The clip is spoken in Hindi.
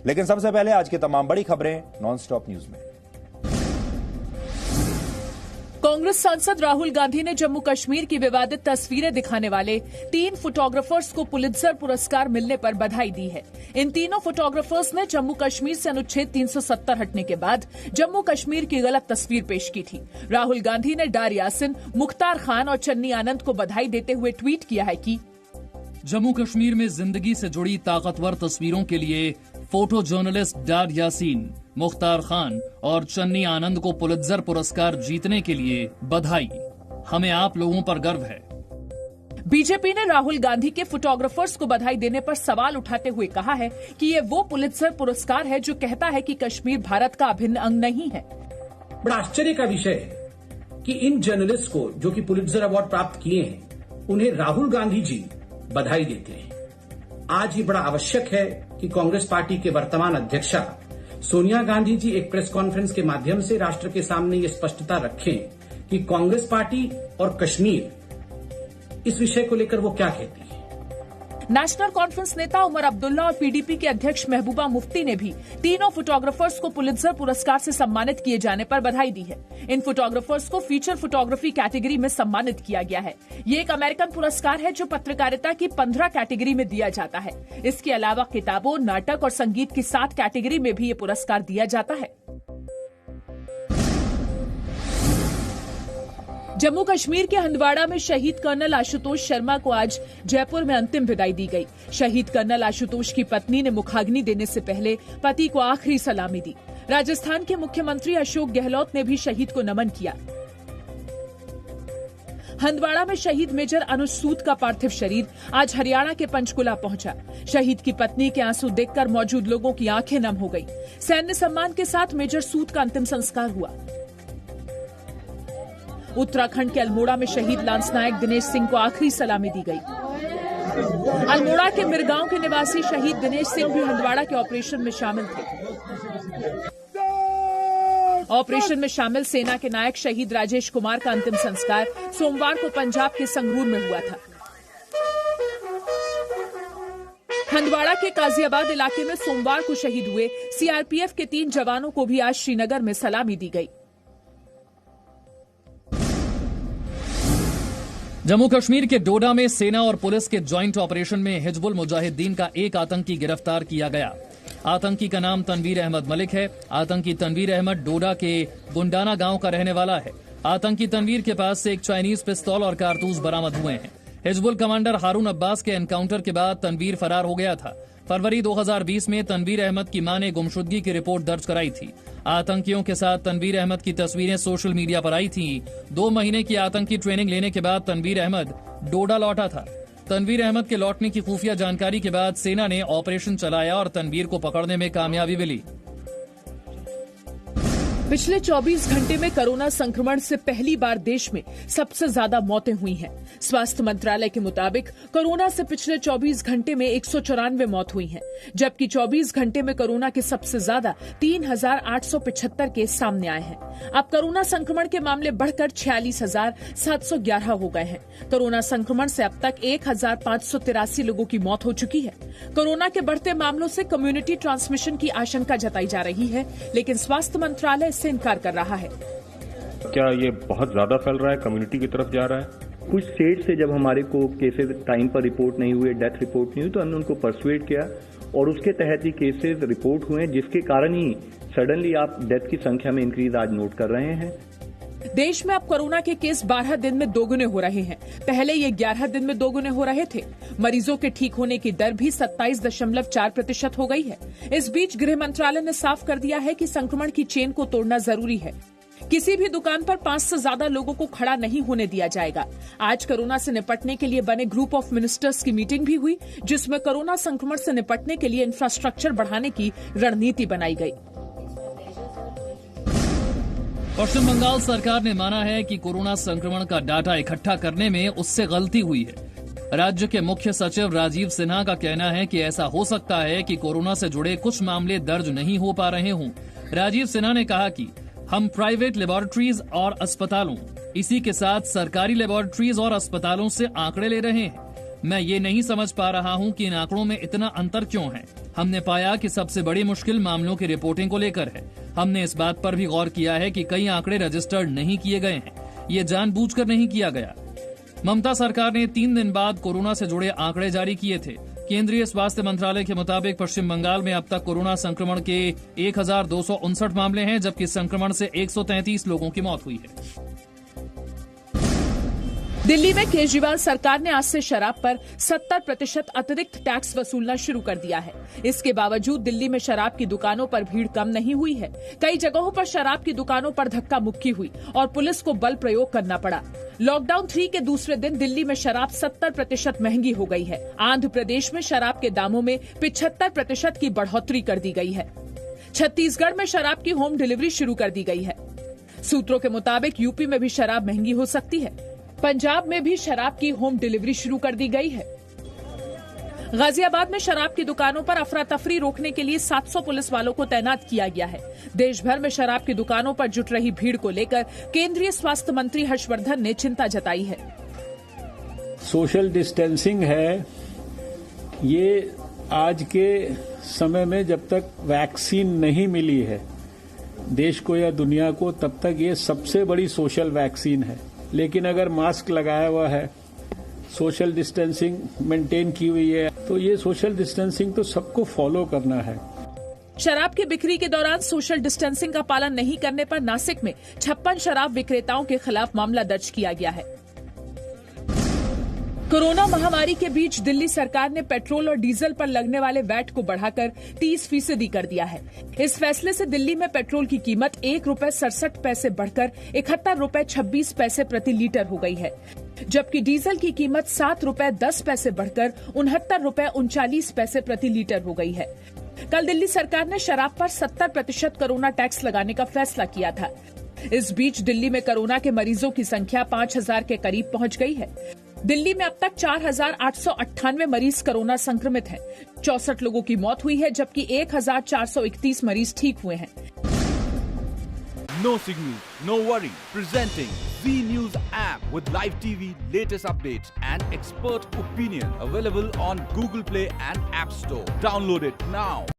लेकिन सबसे पहले आज की तमाम बड़ी खबरें नॉनस्टॉप न्यूज में। कांग्रेस सांसद राहुल गांधी ने जम्मू कश्मीर की विवादित तस्वीरें दिखाने वाले 3 फोटोग्राफर्स को पुलित्जर पुरस्कार मिलने पर बधाई दी है। इन तीनों फोटोग्राफर्स ने जम्मू कश्मीर से अनुच्छेद 370 हटने के बाद जम्मू कश्मीर की गलत तस्वीर पेश की थी। राहुल गांधी ने डार यासिन, मुख्तार खान और चन्नी आनंद को बधाई देते हुए ट्वीट किया है कि जम्मू कश्मीर में जिंदगी से जुड़ी ताकतवर तस्वीरों के लिए फोटो जर्नलिस्ट डार यासीन, मुख्तार खान और चन्नी आनंद को पुलित्जर पुरस्कार जीतने के लिए बधाई। हमें आप लोगों पर गर्व है। बीजेपी ने राहुल गांधी के फोटोग्राफर्स को बधाई देने पर सवाल उठाते हुए कहा है कि ये वो पुलित्जर पुरस्कार है जो कहता है कि कश्मीर भारत का अभिन्न अंग नहीं है। बड़ा आश्चर्य का विषय है कि इन जर्नलिस्ट को जो कि पुलित्जर अवार्ड प्राप्त किए हैं, उन्हें राहुल गांधी जी बधाई देते हैं। आज ये बड़ा आवश्यक है कि कांग्रेस पार्टी के वर्तमान अध्यक्षा सोनिया गांधी जी एक प्रेस कॉन्फ्रेंस के माध्यम से राष्ट्र के सामने ये स्पष्टता रखें कि कांग्रेस पार्टी और कश्मीर इस विषय को लेकर वो क्या कहती है। नेशनल कॉन्फ्रेंस नेता उमर अब्दुल्ला और पीडीपी के अध्यक्ष महबूबा मुफ्ती ने भी तीनों फोटोग्राफर्स को पुलित्जर पुरस्कार से सम्मानित किए जाने पर बधाई दी है। इन फोटोग्राफर्स को फीचर फोटोग्राफी कैटेगरी में सम्मानित किया गया है। ये एक अमेरिकन पुरस्कार है जो पत्रकारिता की 15 कैटेगरी में दिया जाता है। इसके अलावा किताबों, नाटक और संगीत की 7 कैटेगरी में भी ये पुरस्कार दिया जाता है। जम्मू कश्मीर के हंदवाड़ा में शहीद कर्नल आशुतोष शर्मा को आज जयपुर में अंतिम विदाई दी गई। शहीद कर्नल आशुतोष की पत्नी ने मुखाग्नि देने से पहले पति को आखिरी सलामी दी। राजस्थान के मुख्यमंत्री अशोक गहलोत ने भी शहीद को नमन किया। हंदवाड़ा में शहीद मेजर अनुज सूद का पार्थिव शरीर आज हरियाणा के पंचकुला पहुंचा। शहीद की पत्नी के आंसू देखकर मौजूद लोगों की आंखें नम हो गई। सैन्य सम्मान के साथ मेजर सूद का अंतिम संस्कार हुआ। उत्तराखंड के अल्मोड़ा में शहीद लांस नायक दिनेश सिंह को आखिरी सलामी दी गई। अल्मोड़ा के मिरगांव के निवासी शहीद दिनेश सिंह भी हंदवाड़ा के ऑपरेशन में शामिल थे। ऑपरेशन में शामिल सेना के नायक शहीद राजेश कुमार का अंतिम संस्कार सोमवार को पंजाब के संगरूर में हुआ था। हंदवाड़ा के काजियाबाद इलाके में सोमवार को शहीद हुए सीआरपीएफ के 3 जवानों को भी आज श्रीनगर में सलामी दी गई। जम्मू कश्मीर के डोडा में सेना और पुलिस के ज्वाइंट ऑपरेशन में हिजबुल मुजाहिदीन का एक आतंकी गिरफ्तार किया गया। आतंकी का नाम तनवीर अहमद मलिक है। आतंकी तनवीर अहमद डोडा के गुंडाना गांव का रहने वाला है। आतंकी तनवीर के पास से एक चाइनीज पिस्तौल और कारतूस बरामद हुए हैं। हिजबुल कमांडर हारून अब्बास के एनकाउंटर के बाद तनवीर फरार हो गया था। फरवरी 2020 में तनवीर अहमद की मां ने गुमशुदगी की रिपोर्ट दर्ज कराई थी। आतंकियों के साथ तनवीर अहमद की तस्वीरें सोशल मीडिया पर आई थीं। 2 महीने की आतंकी ट्रेनिंग लेने के बाद तनवीर अहमद डोडा लौटा था। तनवीर अहमद के लौटने की खुफिया जानकारी के बाद सेना ने ऑपरेशन चलाया और तनवीर को पकड़ने में कामयाबी मिली। पिछले 24 घंटे में कोरोना संक्रमण से पहली बार देश में सबसे ज्यादा मौतें हुई हैं। स्वास्थ्य मंत्रालय के मुताबिक कोरोना से पिछले 24 घंटे में 194 मौत हुई हैं, जबकि 24 घंटे में कोरोना के सबसे ज्यादा 3875 केस सामने आए हैं। अब कोरोना संक्रमण के मामले बढ़कर 46,711 हो गए हैं। कोरोना संक्रमण से अब तक 1,583 लोगों की मौत हो चुकी है। कोरोना के बढ़ते मामलों से कम्युनिटी ट्रांसमिशन की आशंका जताई जा रही है, लेकिन स्वास्थ्य मंत्रालय इससे इनकार कर रहा है। क्या ये बहुत ज्यादा फैल रहा है, कम्युनिटी की तरफ जा रहा है? कुछ स्टेट से जब हमारे को केसेस टाइम पर रिपोर्ट नहीं हुए, डेथ रिपोर्ट नहीं हुई, तो हमने उनको परसुएड किया और उसके तहत ही केसेस रिपोर्ट हुए, जिसके कारण ही सडनली आप डेथ की संख्या में इंक्रीज आज नोट कर रहे हैं। देश में अब कोरोना के केस 12 दिन में दोगुने हो रहे हैं। पहले ये 11 दिन में दोगुने हो रहे थे। मरीजों के ठीक होने की दर भी 27.4% हो गई है। इस बीच गृह मंत्रालय ने साफ कर दिया है कि संक्रमण की चेन को तोड़ना जरूरी है। किसी भी दुकान पर 5 से ज्यादा लोगों को खड़ा नहीं होने दिया जाएगा। आज कोरोना से निपटने के लिए बने ग्रुप ऑफ मिनिस्टर्स की मीटिंग भी हुई, जिसमें कोरोना संक्रमण से निपटने के लिए इंफ्रास्ट्रक्चर बढ़ाने की रणनीति बनाई गई। पश्चिम बंगाल सरकार ने माना है कि कोरोना संक्रमण का डाटा इकट्ठा करने में उससे गलती हुई है। राज्य के मुख्य सचिव राजीव सिन्हा का कहना है कि ऐसा हो सकता है कि कोरोना से जुड़े कुछ मामले दर्ज नहीं हो पा रहे हों। राजीव सिन्हा ने कहा कि हम प्राइवेट लेबोरेटरीज और अस्पतालों, इसी के साथ सरकारी लेबोरेटरीज और अस्पतालों से आंकड़े ले रहे हैं। मैं ये नहीं समझ पा रहा हूं कि इन आंकड़ों में इतना अंतर क्यों है। हमने पाया कि सबसे बड़ी मुश्किल मामलों की रिपोर्टिंग को लेकर है। हमने इस बात पर भी गौर किया है कि कई आंकड़े रजिस्टर्ड नहीं किए गए हैं। ये जानबूझकर नहीं किया गया। ममता सरकार ने 3 दिन बाद कोरोना से जुड़े आंकड़े जारी किए थे। केंद्रीय स्वास्थ्य मंत्रालय के मुताबिक पश्चिम बंगाल में अब तक कोरोना संक्रमण के 1259 मामले हैं, जबकि संक्रमण से 133 लोगों की मौत हुई है। दिल्ली में केजरीवाल सरकार ने आज से शराब पर 70% अतिरिक्त टैक्स वसूलना शुरू कर दिया है। इसके बावजूद दिल्ली में शराब की दुकानों पर भीड़ कम नहीं हुई है। कई जगहों पर शराब की दुकानों पर धक्का मुक्की हुई और पुलिस को बल प्रयोग करना पड़ा। लॉकडाउन 3 के दूसरे दिन दिल्ली में शराब 70% महंगी हो गई है। आंध्र प्रदेश में शराब के दामों में 75% की बढ़ोतरी कर दी गई है। छत्तीसगढ़ में शराब की होम डिलीवरी शुरू कर दी गई है। सूत्रों के मुताबिक यूपी में भी शराब महंगी हो सकती है। पंजाब में भी शराब की होम डिलीवरी शुरू कर दी गई है। गाजियाबाद में शराब की दुकानों पर अफरा तफरी रोकने के लिए 700 पुलिस वालों को तैनात किया गया है। देश भर में शराब की दुकानों पर जुट रही भीड़ को लेकर केंद्रीय स्वास्थ्य मंत्री हर्षवर्धन ने चिंता जताई है। सोशल डिस्टेंसिंग है, ये आज के समय में जब तक वैक्सीन नहीं मिली है देश को या दुनिया को, तब तक ये सबसे बड़ी सोशल वैक्सीन है। लेकिन अगर मास्क लगाया हुआ है, सोशल डिस्टेंसिंग मेंटेन की हुई है, तो ये सोशल डिस्टेंसिंग तो सबको फॉलो करना है। शराब की बिक्री के दौरान सोशल डिस्टेंसिंग का पालन नहीं करने पर नासिक में 56 शराब विक्रेताओं के खिलाफ मामला दर्ज किया गया है। कोरोना महामारी के बीच दिल्ली सरकार ने पेट्रोल और डीजल पर लगने वाले वैट को बढ़ाकर 30% कर दिया है। इस फैसले से दिल्ली में पेट्रोल की कीमत ₹1.67 बढ़कर 71 रुपए 26 पैसे प्रति लीटर हो गई है, जबकि डीजल की कीमत ₹7.10 बढ़कर 69 रुपए 39 पैसे प्रति लीटर हो गई है। कल दिल्ली सरकार ने शराब पर 70% कोरोना टैक्स लगाने का फैसला किया था। इस बीच दिल्ली में कोरोना के मरीजों की संख्या 5000 के करीब पहुंच गई है। दिल्ली में अब तक 4898 मरीज कोरोना संक्रमित हैं। 64 लोगों की मौत हुई है, जबकि 1431 मरीज ठीक हुए हैं। No signal, no worry. Presenting Z News app with live TV, latest updates and expert opinion. Available on Google Play and App Store. Download it now.